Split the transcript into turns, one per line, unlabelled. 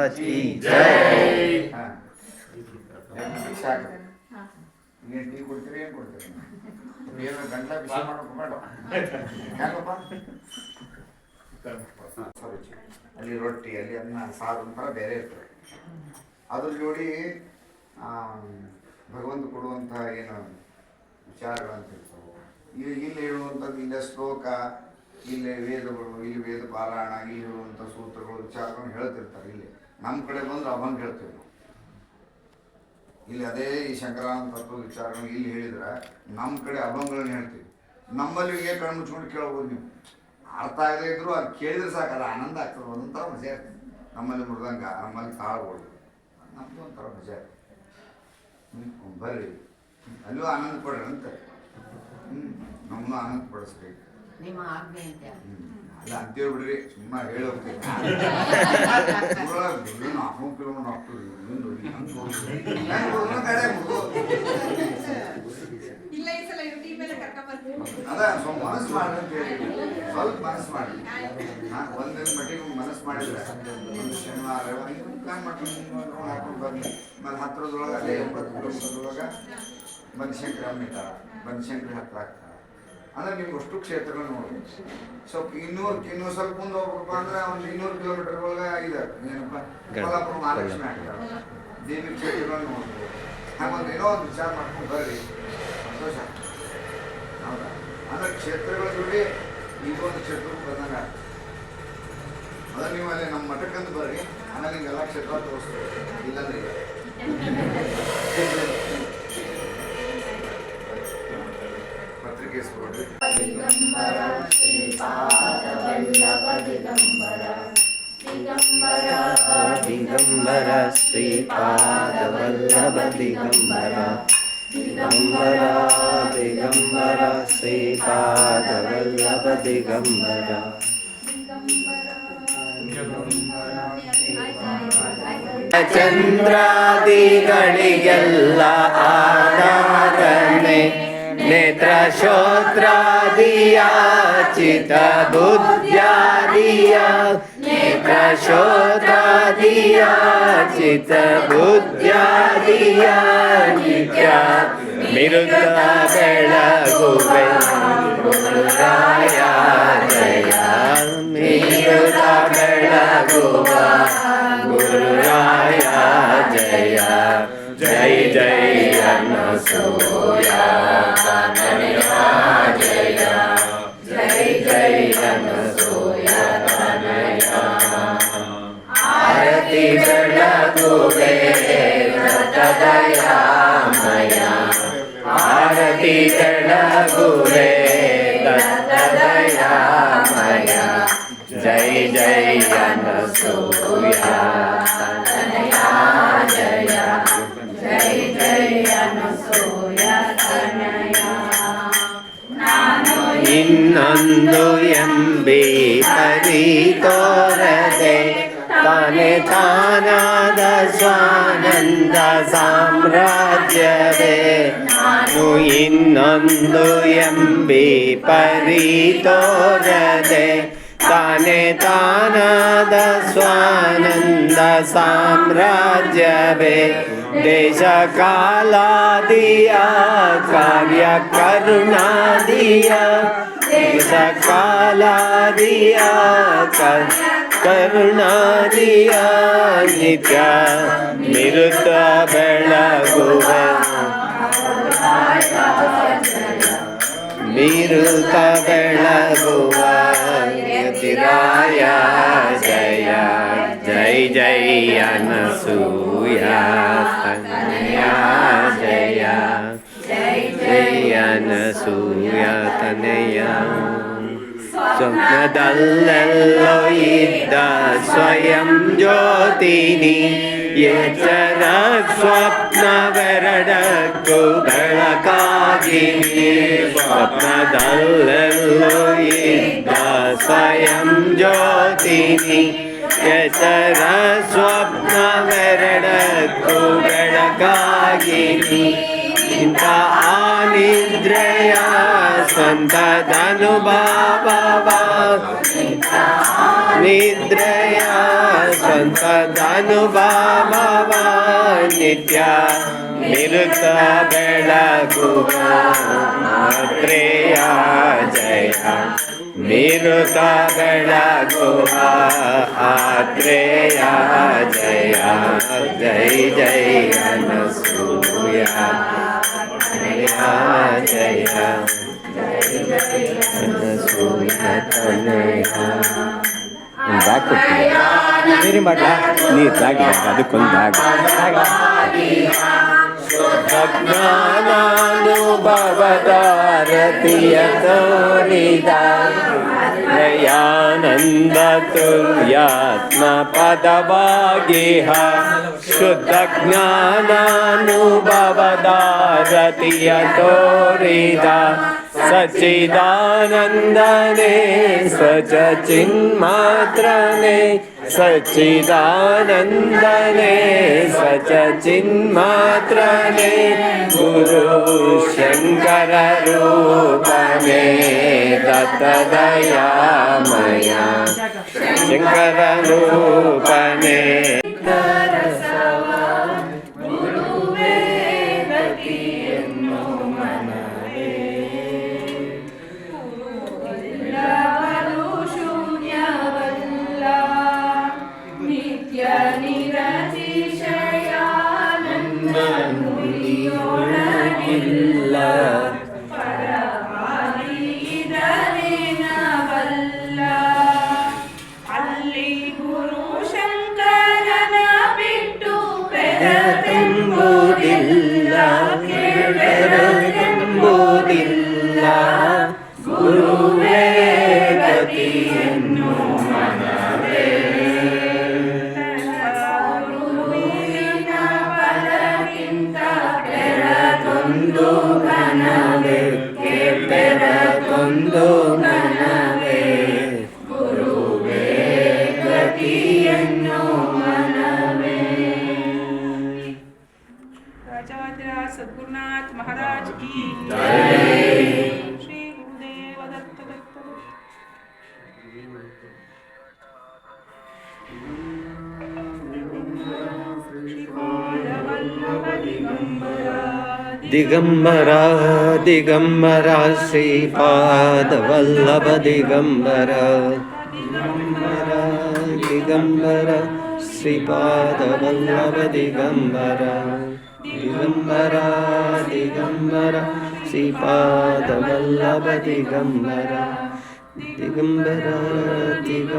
महाराज की जय।
ಏನು ಟೀ ಕೊಡ್ತೀರಿ ಏನು ಕೊಡ್ತೀರಿ ಏನು ಗಂಟಲ ಬಿಸಿ ಮಾಡೋಕೆ ಬೇಡ ಯಾಕಪ್ಪ ಅಲ್ಲಿ ರೊಟ್ಟಿ ಅಲ್ಲಿ ಅನ್ನ ಸಾರು ಒಂಥರ ಬೇರೆ ಇರ್ತದೆ. ಅದ್ರ ಜೋಡಿ ಭಗವಂತ ಕೊಡುವಂಥ ಏನು ವಿಚಾರಗಳಂತ ಇರ್ತವೆ. ಇಲ್ಲಿ ಹೇಳುವಂಥದ್ದು ಇಲ್ಲೇ ಶ್ಲೋಕ, ಇಲ್ಲೇ ವೇದಗಳು, ಇಲ್ಲಿ ವೇದ ಪಾರಾಯಣ, ಇಲ್ಲಿ ಹೇಳುವಂಥ ಸೂತ್ರಗಳು ವಿಚಾರಗಳನ್ನು ಹೇಳ್ತಿರ್ತಾರೆ. ಇಲ್ಲಿ ನಮ್ಮ ಕಡೆ ಬಂದ್ರೆ ಅಭಂಗ ಹೇಳ್ತೀವಿ ನಾವು. ಇಲ್ಲಿ ಅದೇ ಈ ಶಂಕರಾನಂದ ತತ್ವ ವಿಚಾರಗಳು ಇಲ್ಲಿ ಹೇಳಿದ್ರೆ ನಮ್ಮ ಕಡೆ ಅಭಂಗಗಳನ್ನ ಹೇಳ್ತೀವಿ. ನಮ್ಮಲ್ಲಿ ಹೇಗೆ ಕಣ್ಣು ಮುಚ್ಕೊಂಡು ಕೇಳ್ಬೋದು ನೀವು. ಅರ್ಥ ಆಗದೇ ಇದ್ರು ಅದು ಕೇಳಿದ್ರೆ ಸಾಕು, ಅದು ಆನಂದ ಆಗ್ತದೆ. ಒಂದೊಂಥರ ಮಜಾ ಇರ್ತದೆ. ನಮ್ಮಲ್ಲಿ ಮೃದಂಗ, ನಮ್ಮಲ್ಲಿ ತಾಳ್ಗಳು, ನಮ್ಮದು ಒಂಥರ ಮಜಾ ಇರ್ತದೆ. ಬರ್ರಿ ಅಲ್ಲೂ ಆನಂದ ಪಡ್ರಿ ಅಂತ. ನಮ್ಮನ್ನು ಆನಂದ ಪಡಿಸ್ಬೇಕು.
ನಿಮ್ಮ ಆಜ್ಞೆ ಅಂತ
ಅಲ್ಲ ಅಂತೇಳಿ ಬಿಡ್ರಿ, ಸುಮ್ಮನೆ ಹೇಳಿ ಹೋಗ್ತೀವಿ. 400 ಕಿಲೋಮೀಟರ್ ಆಗ್ತದೆ. ಅದ ಸ್ವಲ್ಪ ಮನಸ್ಸು ಮಾಡ್ರಿ ಅಂತ ಹೇಳಿ, ಸ್ವಲ್ಪ ಮನಸ್ಸು ಮಾಡಿ. ಒಂದಿನ ಮಟ್ಟಿಗೆ ಮನಸ್ಸು ಮಾಡಿದ್ರೆ ಒಂದು ಶನಿವಾರ ಪ್ಲಾನ್ ಮಾಡ್ಕೊಂಡು ಹಾಕೊಂಡು ಬಂದು ಮತ್ತೆ ಹತ್ತಿರದೊಳಗೆ ಅದೇ 80 ಕಿಲೋಮೀಟರ್ದೊಳಗೆ ಬನಶಂಕರಿ ಇಟ್ಟಾರ. ಬನಶಂಕರಿ ಹತ್ರ ಆಗ್ತಾರೆ ಅಂದ್ರೆ ನಿಮ್ಗೆ ಅಷ್ಟು ಕ್ಷೇತ್ರಗಳು ನೋಡ್ಬೇಕು. ಸ್ವಲ್ಪ ಇನ್ನೂ ಸ್ವಲ್ಪ ಮುಂದೆ ಹೋಗ್ಬೇಕಪ್ಪ ಅಂದ್ರೆ ಒಂದು 200 ಕಿಲೋಮೀಟರ್ ಒಳಗೆ ಇದೆ ಏನಪ್ಪ ಕೊಲ್ಲಾಪುರ ಮಹಾಲಕ್ಷ್ಮಿ ಆಗ್ತಾರೆ. ದೇವಿ ಕ್ಷೇತ್ರಗಳು ನೋಡ್ಬೋದು. ಹಾಗೊಂದು ಏನೋ ಒಂದು ವಿಚಾರ ಮಾಡ್ಕೊಂಡು ಬರ್ರಿ, ಸಂತೋಷ. ಹೌದಾ? ಅಂದ್ರೆ ಕ್ಷೇತ್ರಗಳ ಜೋಡಿ ಈಗ ಒಂದು ಕ್ಷೇತ್ರಕ್ಕೆ ಬಂದಂಗೆ ಆಗ್ತದೆ. ಅದ ನೀವು ಅಲ್ಲಿ ನಮ್ಮ ಮಠಕ್ಕಂತ ಬರ್ರಿ, ಆಮೇಲೆ ನಿಮ್ಗೆಲ್ಲ ಕ್ಷೇತ್ರ ತೋರಿಸ್ತೀವಿ. ಇಲ್ಲಾಂದ್ರೆ ಇಲ್ಲ. ಪತ್ರಿಕೆ ಇಸ್ಕೊಡ್ರಿ.
ದಿಗಂಬರ ಶ್ರೀಪಾದ ವಲ್ಲಭ ದಿಗಂಬರ ದಿಗಂಬರ
ದಿಗಂಬರ ಶ್ರೀಪಾದ ವಲ್ಲಭ ದಿಗಂಬರ ದಿಗಂಬರ ದಿಗಂಬರ ಶ್ರೀಪಾದ ವಲ್ಲಭ ದಿಗಂಬರ ಚಂದ್ರಾದಿಗಳಿಗೆಲ್ಲ ಆಧಾರನೆ ನೇತ್ರ ಶೋತ್ರಾದಿಯ ಚಿತ್ತ ಬುದ್ಧ್ಯಾದಿಯ ನೇತ್ರ ಶೋತ್ರಾದಿಯ ಚಿತ್ತ ಬುದ್ಧ್ಯಾದಿಯ ನಿತ್ಯ ನಿರುತ ಬೆಳಗುವೆ ಗುರುರಾಯ ಜಯ. ನಿರುತ ಬೆಳಗುವ ಗುರುರಾಯ ಜಯ. ಜೈ ಜೈ ಅನಸೂಯ ತನಯ ಜಯ. ಜೈ ಜೈ ಅನಸೂಯ ತನಯ. ಆರತಿ ಬೆಳಗುವೆ ದತ್ತದಯಾಮಯ. ಆರತಿ ಬೆಳಗುವೆ ದತ್ತದಯಾಮಯ. ಜೈ ಜೈ ಅನಸೂಯ ತನಯ ಜಯ. ಜೈ ಜೈ ಅನಸೂಯ ತನಯ. ಇನ್ನೊಂದು ಎಂಬಿ ಪರಿ ತೋರದೆ ತಾನೇ ತಾನಾದ ಸ್ವಾನಂದ ಸಾಮ್ರಾಜ್ಯವೇ. ನಾನು ಇನ್ನೊಂದು ಎಂಬಿ ಪರಿ ತೋರದೆ ತಾನೇ ತಾನಾದ ಸ್ವಾನಂದ ಸಾಮ್ರಾಜ್ಯವೇ. ದೇಶ ಕಾಲಾದಿಯ ಕಾರ್ಯ ಕರುಣಾದಿಯ. ದೇಶ ಕಾಲಾದಿಯ ಕರುಣಾದಿಯ ನಿತ್ಯ ನಿರುತ ಬೆಳಗುವ ನಿರುತ ಬೆಳಗುವ ಯತಿರಾಯ ಜಯ. ಜೈ ಜೈ ಅನಸೂಯ ತನಯ ಜಯ. ಜೈ ಅನಸೂಯ ತನಯ. ಸ್ವಪ್ನದಲ್ಲೆಲ್ಲೋ ಇದ್ದ ಸ್ವಯಂ ಜ್ಯೋತಿನಿ ಎಚ್ಚರ ಸ್ವಪ್ನವೆರಡಕ್ಕೂ ಬೆಳಕಾಗಿನಿ. ಸ್ವಪ್ನದಲ್ಲೆಲ್ಲೋ ಇದ್ದ ಸ್ವಯಂ ಜ್ಯೋತಿನಿ ಎಚ್ಚರ ಸ್ವಪ್ನವೆರಡಕ್ಕೂ ಬೆಳಕಾಗಿನಿ. ಇಂಥ ಆನಿದ್ರೆಯ ಸ್ವಂತದನುಭವ ನಿದ್ರೆಯ ಸ್ವಂತದನುಭವ ನಿತ್ಯ ನಿರುತ ಬೆಳಗುವ ಆತ್ರೇಯ ಜಯ ನಿರುತ ಬೆಳಗುವ ಆತ್ರೇಯ ಜಯ ಜೈ ಜೈ ಅನಸೂಯ ಜಯ ಅನಸೂಯ ತನಯ ನೀರಿ ಮಾಡ್ಲ ನೀರು ಬ್ಯಾಗ್ ಅದಕ್ಕೊಂದು ಬ್ಯಾಗ್ ಜ್ಞಾನಾನುಭವದಾರತಿಯ ತೋರಿದ ದಯಾನಂದ ತುಲ್ಯಾತ್ಮ ಪದವಾಗಿಹ ಶುದ್ಧ ಜ್ಞಾನಾನುಭವದಾರತಿಯ ತೋರಿದ ಸಚ್ಚಿದಾನಂದನೇ ಸ್ವಚ ಚಿನ್ಮಾತ್ರನೇ ಸಚ್ಚಿದಾನಂದನೇ ಸ್ವಚ ಚಿನ್ಮಾತ್ರನೇ ಗುರು ಶಂಕರ ರೂಪನೇ ದತ್ತದಯಾಮಯ ಶಂಕರ ರೂಪನೇ ಎಂಬುದಿಲ್ಲ ಗುರುವೇ ಗತಿಯನ್ನು ಮನವೇ ಗುರುವಿನ ಬಲಕ್ಕಿಂತ ಬೆರದೊಂದು ಘನವೇ ಬೆರದೊಂದು ಘನವೇ ಗುರುವೇ ಗತಿಯನ್ನು ಮನವೇ.
राजाधिराज सद्गुरुनाथ महाराज की
जय।
श्री गुरुदेव दत्त दत्त
ದಿಗಂಬರ ದಿಗಂಬರ ಶ್ರೀಪಾದವಲ್ಲಭ ದಿಗಂಬರ ದಿಗಂಬರ ದಿಗಂಬರ ಶ್ರೀಪಾದವಲ್ಲಭ ದಿಗಂಬರ ದಿಗಂಬರ ದಿಗಂಬರ ಶ್ರೀಪಾದವಲ್ಲಭ ದಿಗಂಬರ ದಿಗಂಬರ ದಿಗ